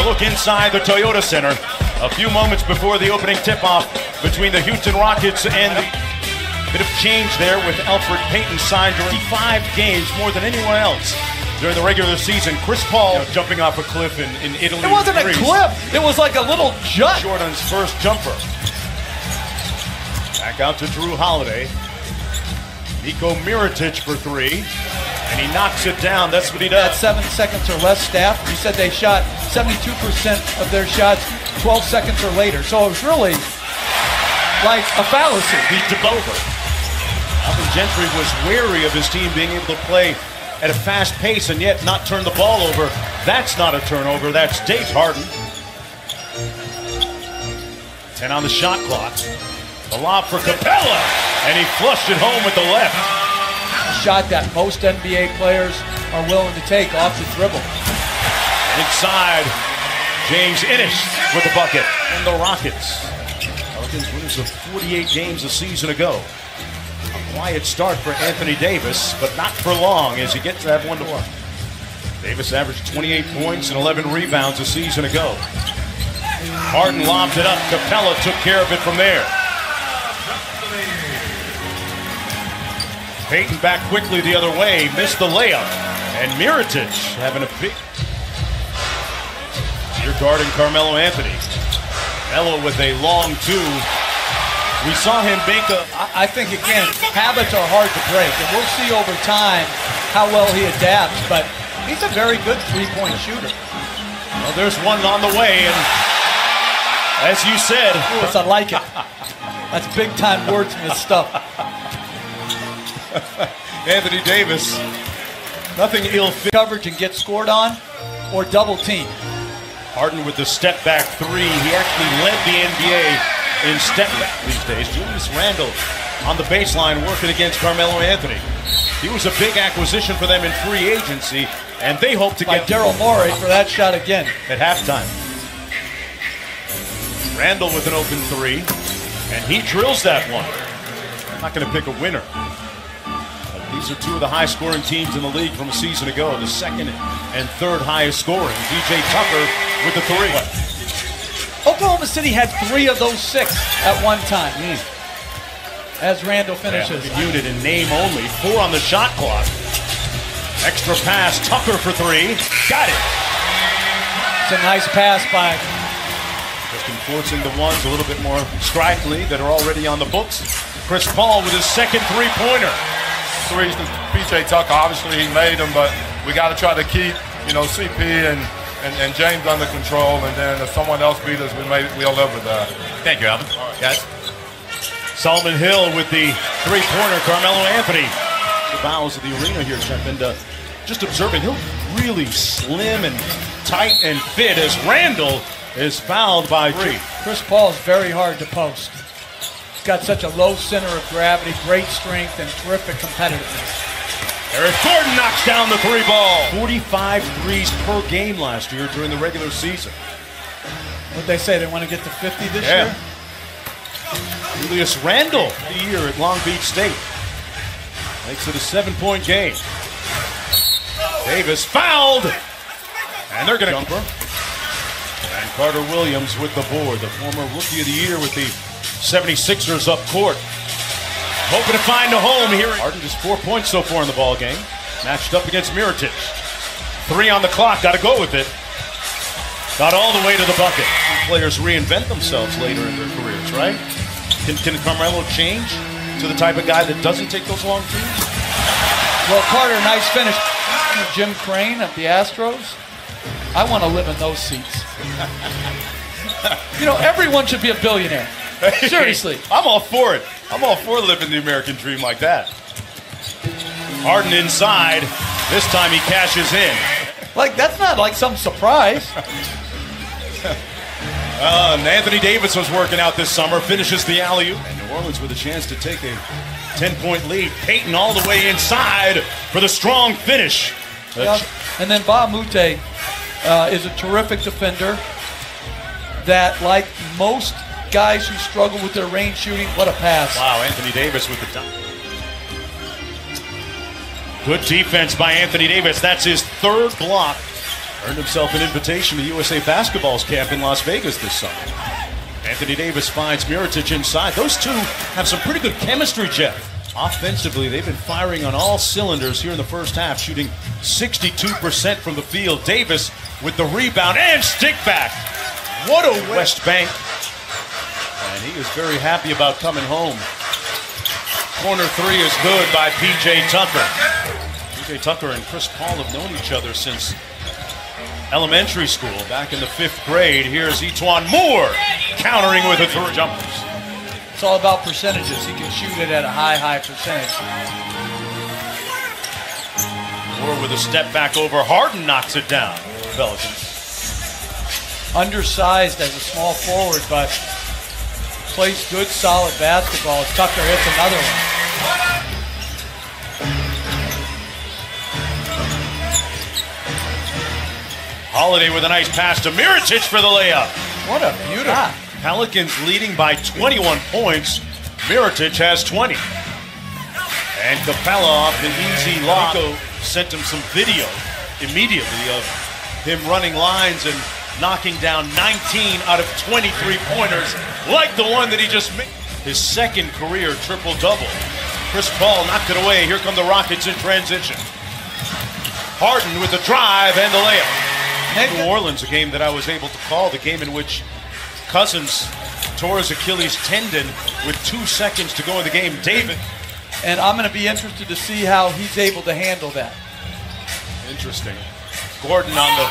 a look inside the Toyota Center a few moments before the opening tip-off between the Houston Rockets and the bit of change there with Elfrid Payton signed during 5 games, more than anyone else during the regular season. Chris Paul jumping off a cliff in Italy. It wasn't a cliff. It was like a little jut. Jordan's first jumper. Back out to Drew Holiday. Niko Mirotic for 3. And he knocks it down. That's what he does. At 7 seconds or less, staff. You said they shot 72% of their shots 12 seconds or later. So it was really like a fallacy. Beat to over. Alvin Gentry was wary of his team being able to play at a fast pace and yet not turn the ball over. That's not a turnover. That's James Harden. 10 on the shot clock. The lob for Capella, and he flushed it home with the left. A shot that most NBA players are willing to take off the dribble. Inside, James Ennis with the bucket. And the Rockets. Pelicans winners of 48 games a season ago. A quiet start for Anthony Davis, but not for long as he gets that 1-1. Davis averaged 28 points and 11 rebounds a season ago. Harden lobbed it up. Capella took care of it from there. Payton back quickly the other way, missed the layup. And Mirotic having a big... You're guarding Carmelo Anthony. Melo with a long 2. We saw him make a... I think, again, habits are hard to break. And we'll see over time how well he adapts. But he's a very good three-point shooter. Well, there's one on the way. And as you said... Yes, I like it. That's big-time wordsmith stuff. Anthony Davis, nothing ill-fit. Coverage and get scored on or double team. Harden with the step back 3. He actually led the NBA in step back these days. Julius Randle on the baseline working against Carmelo Anthony. He was a big acquisition for them in free agency, and they hope to get Daryl Morey for that shot again at halftime. Randle with an open 3, and he drills that one. I'm not going to pick a winner. These are 2 of the high-scoring teams in the league from a season ago. The second and third highest scoring. DJ Tucker with the 3. Oklahoma City had 3 of those 6 at one time. As Randle finishes. Unit in name only. 4 on the shot clock. Extra pass. Tucker for 3. Got it. It's a nice pass by... Just enforcing the ones a little bit more stridently that are already on the books. Chris Paul with his second 3-pointer. Threes to PJ Tucker, obviously he made them, but we got to try to keep, CP and James under control, and then if someone else beat us, we'll live with that. Thank you, Alvin. Guys. Solomon Hill with the 3-pointer. Carmelo Anthony. The bowels of the arena here, Jeff, and just observing, he'll really slim and tight and fit as Randle is fouled by 3. Chris Paul is very hard to post. Got such a low center of gravity, great strength, and terrific competitiveness. Eric Gordon knocks down the 3 ball. 45 threes per game last year during the regular season. What'd they say? They want to get to 50 this year? Julius Randle, the year at Long Beach State. Makes it a 7-point game. Davis fouled. And they're going to jumper. And Carter Williams with the board, the former Rookie of the Year with the 76ers up court. Hoping to find a home here. Harden just 4 points so far in the ball game. Matched up against Mirotic. 3 on the clock. Got to go with it. Got all the way to the bucket. Players reinvent themselves later in their careers, right? Can Carmelo change to the type of guy that doesn't take those long threes? Well, Carter, nice finish. Jim Crane at the Astros. I want to live in those seats. Everyone should be a billionaire. Seriously. I'm all for it. I'm all for living the American dream like that. Harden inside. This time he cashes in. That's not like some surprise. And Anthony Davis was working out this summer. Finishes the alley-oop. And New Orleans with a chance to take a 10-point lead. Payton all the way inside for the strong finish. And then Ba Mute is a terrific defender that, like most guys who struggle with their range shooting, what a pass. Wow, Anthony Davis with the top. Good defense by Anthony Davis. That's his 3rd block Earned himself an invitation to USA Basketball's camp in Las Vegas this summer. Anthony Davis finds Mirotic inside. Those two have some pretty good chemistry, Jeff. Offensively, they've been firing on all cylinders here in the first half, shooting 62% from the field. Davis with the rebound and stick back. What a West Bank. And he is very happy about coming home. Corner three is good by P.J. Tucker. P.J. Tucker and Chris Paul have known each other since elementary school, back in the 5th grade. Here's E'Twaun Moore countering with a three jumpers. It's all about percentages. He can shoot it at a high percentage. Moore with a step back over. Harden knocks it down. Pelicans. Undersized as a small forward, but plays good, solid basketball. Tucker hits another one. Holiday with a nice pass to Mirotic for the layup. What a beautiful. Pelicans leading by 21 points. Mirotic has 20. And Capella off the easy lock. Sent him some video immediately of him running lines and knocking down 19 out of 23 pointers, like the one that he just made. His second career triple-double. Chris Paul knocked it away. Here come the Rockets in transition. Harden with the drive and the layup. New Orleans, a game that I was able to call, the game in which Cousins tore his Achilles tendon with 2 seconds to go in the game. David. And I'm going to be interested to see how he's able to handle that. Interesting. Gordon on the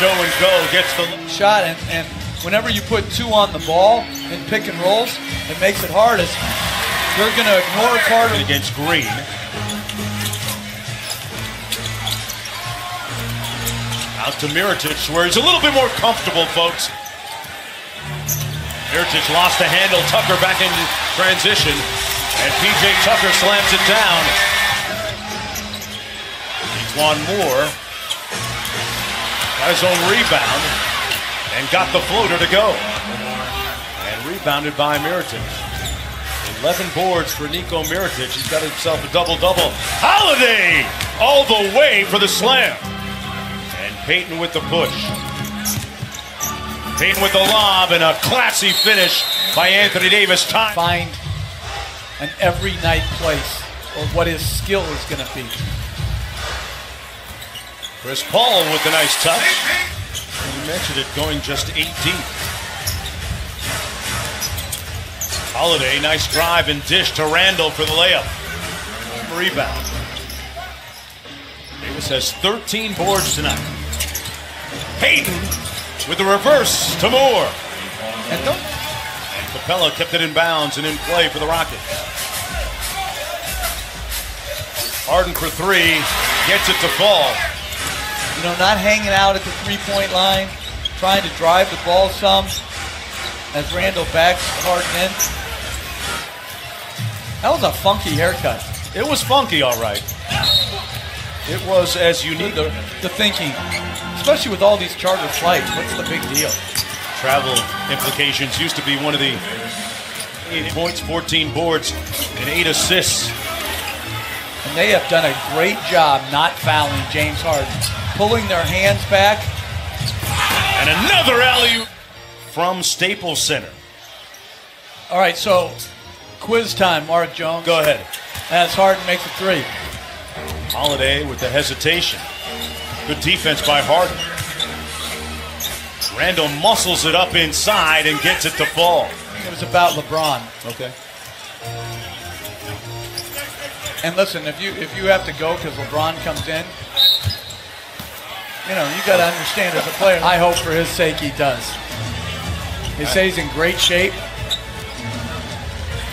show and go gets the shot, and whenever you put 2 on the ball in pick and rolls, it makes it hard. As they're going to ignore Carter against Green. Out to Mirotic, where he's a little bit more comfortable, folks. Mirotic lost the handle. Tucker back into transition, and P.J. Tucker slams it down. E'Twaun Moore got his own rebound and got the floater to go. And rebounded by Mirotic. 11 boards for Nico Mirotic. He's got himself a double-double. Holiday all the way for the slam. And Payton with the push. Payton with the lob and a classy finish by Anthony Davis. Find an every night place, or what his skill is going to be. Chris Paul with the nice touch. You mentioned it, going just 8 deep. Holiday, nice drive and dish to Randall for the layup. Rebound. Davis has 13 boards tonight. Payton with the reverse to Moore. And Capella kept it in bounds and in play for the Rockets. Harden for 3, gets it to fall. You know, not hanging out at the three-point line, trying to drive the ball some as Randall backs Harden in. That was a funky haircut. It was funky, all right. It was as unique. The thinking, especially with all these charter flights, what's the big deal? Travel implications. Used to be one of the 8 points, 14 boards, and 8 assists. And they have done a great job not fouling James Harden. Pulling their hands back. And another alley-oop from Staples Center. All right, so quiz time, Mark Jones. Go ahead. As Harden makes a 3. Holiday with the hesitation. Good defense by Harden. Randall muscles it up inside and gets it to fall. It was about LeBron. Okay. And listen, if you have to go because LeBron comes in, you know, you got to understand as a player. I hope for his sake he does. He says he's in great shape.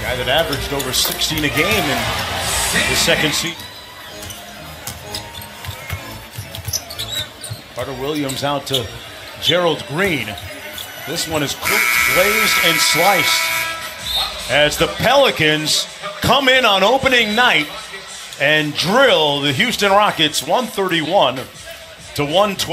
Guy that averaged over 16 a game in his second season. Carter Williams out to Gerald Green. This one is cooked, glazed, and sliced as the Pelicans come in on opening night and drill the Houston Rockets 131 to 112.